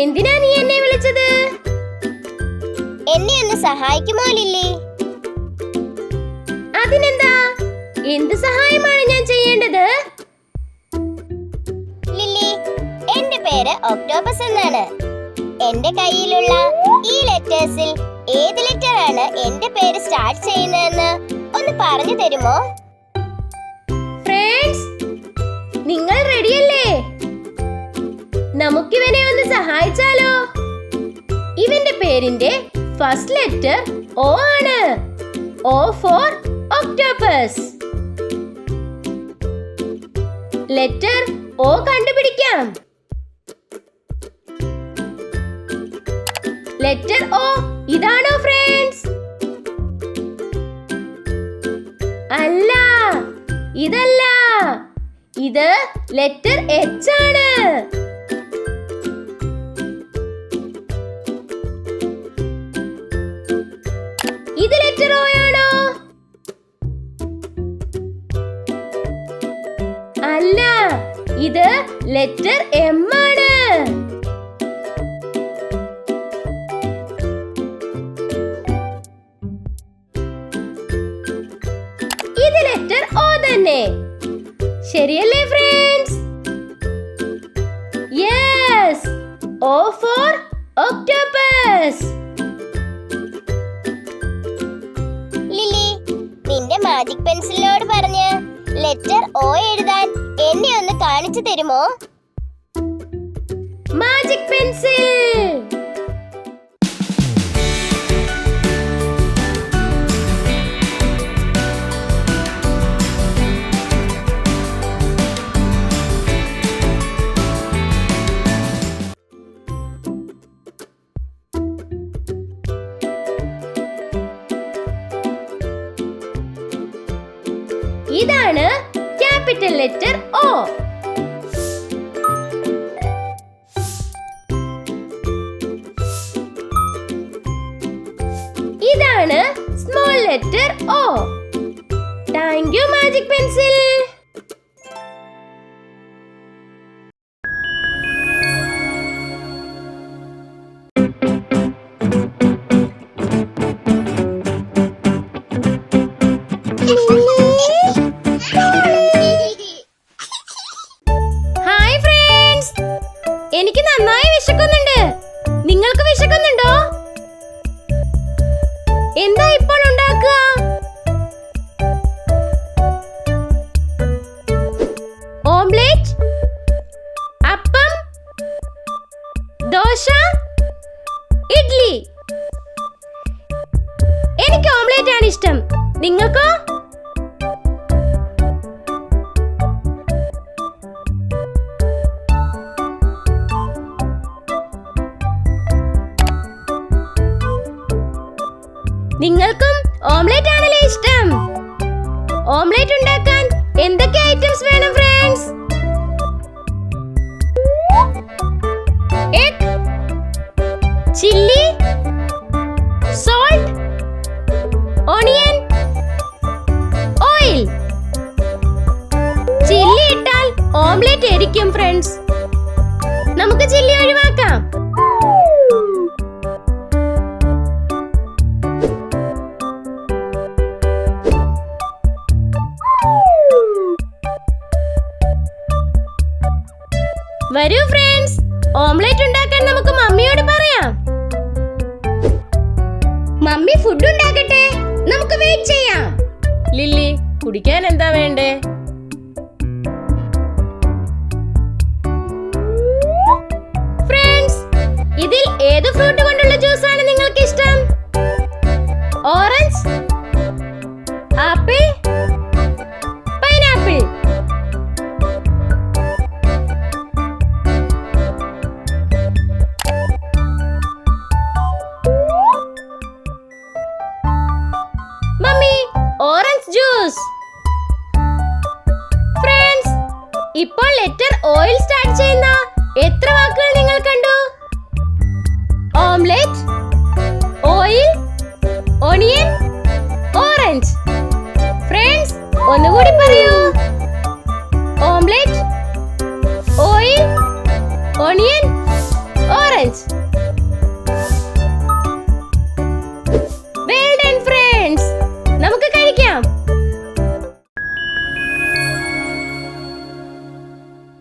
എന്തിനാ നീ എന്നെ വിളിച്ചത്? എന്നെ ഒന്ന് സഹായിക്കുമോ ലില്ലി? അതിനെന്താ? എന്ത് സഹായമാണ് ഞാൻ ചെയ്യേണ്ടത്? ലില്ലി, എന്റെ പേര് ഒക്ടോപസ് എന്നാണ്. എന്റെ കയ്യിലുള്ള ഈ ലെറ്റേഴ്സിൽ ഏത് ലെറ്റർ ആണ് എന്റെ പേര് സ്റ്റാർട്ട് ചെയ്യുന്നതെന്ന് ഒന്ന് പറഞ്ഞു തരുമോ? ഫ്രണ്ട്സ്, നിങ്ങൾ റെഡിയല്ലേ? നമുക്കിവനെ ഒന്ന് സഹായിച്ചാലോ? ഇവന്റെ പേരിന്റെ ഫസ്റ്റ് ലെറ്റർ O ആണ്. O for octopus. Letter O കണ്ടുപിടിക്കാം. ലെറ്റർ O ഇതാണോ ഫ്രണ്ട്സ്? അല്ല, ഇതല്ല. ഇത് ലെറ്റർ H ആണ്. ഇത് ലെറ്റർ O ആണോ? അല്ല, ഇത് ലെറ്റർ M ആണ്. ഇത് ലെറ്റർ O തന്നെ. ശരിയല്ലേ friends? Yes, O for octopus. Lily, നിന്റെ മാജിക് പെൻസിലിനോട് പറഞ്ഞ് ലെറ്റർ O എഴുതാൻ എന്നെ ഒന്ന് കാണിച്ചു തരുമോ? Magic pencil. ഇതാണ് ക്യാപിറ്റൽ ലെറ്റർ O. ഇതാണ് small letter O. Thank you magic pencil. Hi friends, എനിക്ക് നന്നായി വിശക്കുന്നുണ്ട്. നിങ്ങൾക്ക് വിശക്കുന്നുണ്ടോ? എന്താ ഇപ്പോൾ ഉണ്ടാക്കുക? ഓംലെറ്റ്, അപ്പം, ദോശ, ഇഡ്ലി. എനിക്ക് ഓംലെറ്റ് ആണ് ഇഷ്ടം. നിങ്ങൾക്കോ? നിങ്ങൾക്കും ഓംലെറ്റ് ആണല്ലേ ഇഷ്ടം? ഓംലെറ്റ് ഉണ്ടാക്കാൻ എന്തൊക്കെ ഐറ്റംസ് വേണം friends? Egg, chilli, salt, onion, oil. Chilli ഇട്ടാൽ ഓംലെറ്റ് എരിക്കും ഫ്രണ്ട്സ്. നമുക്ക് ചില്ലി ഒഴിവാക്കാം. വരൂ ഫ്രണ്ട്സ്, ഓംലെറ്റ് ഉണ്ടാക്കാൻ നമുക്ക് മമ്മിയോട് പറയാം. മമ്മി ഫുഡ് ഉണ്ടാക്കട്ടെ, നമുക്ക് വെയിറ്റ് ചെയ്യാം. ലില്ലി, കുടിക്കാൻ എന്താ വേണ്ടേ? ഫ്രണ്ട്സ്, ഇതിൽ ഏത് ഫ്രൂട്ട് കൊണ്ടുള്ള ജ്യൂസ് ആണ് നിങ്ങൾക്ക് ഇഷ്ടം? Orange, apple, pineapple. Mummy, orange juice. Friends, ഇപ്പോൾ ലെറ്റർ ഓയിൽ സ്റ്റാർട്ട് ചെയ്യുന്ന എത്ര വാക്കുകൾ നിങ്ങൾ കണ്ടു? Omelette, oil, onion, orange. Friends, ഒന്നുകൂടി പറയൂ. Omelette, oil, onion, orange. Orange.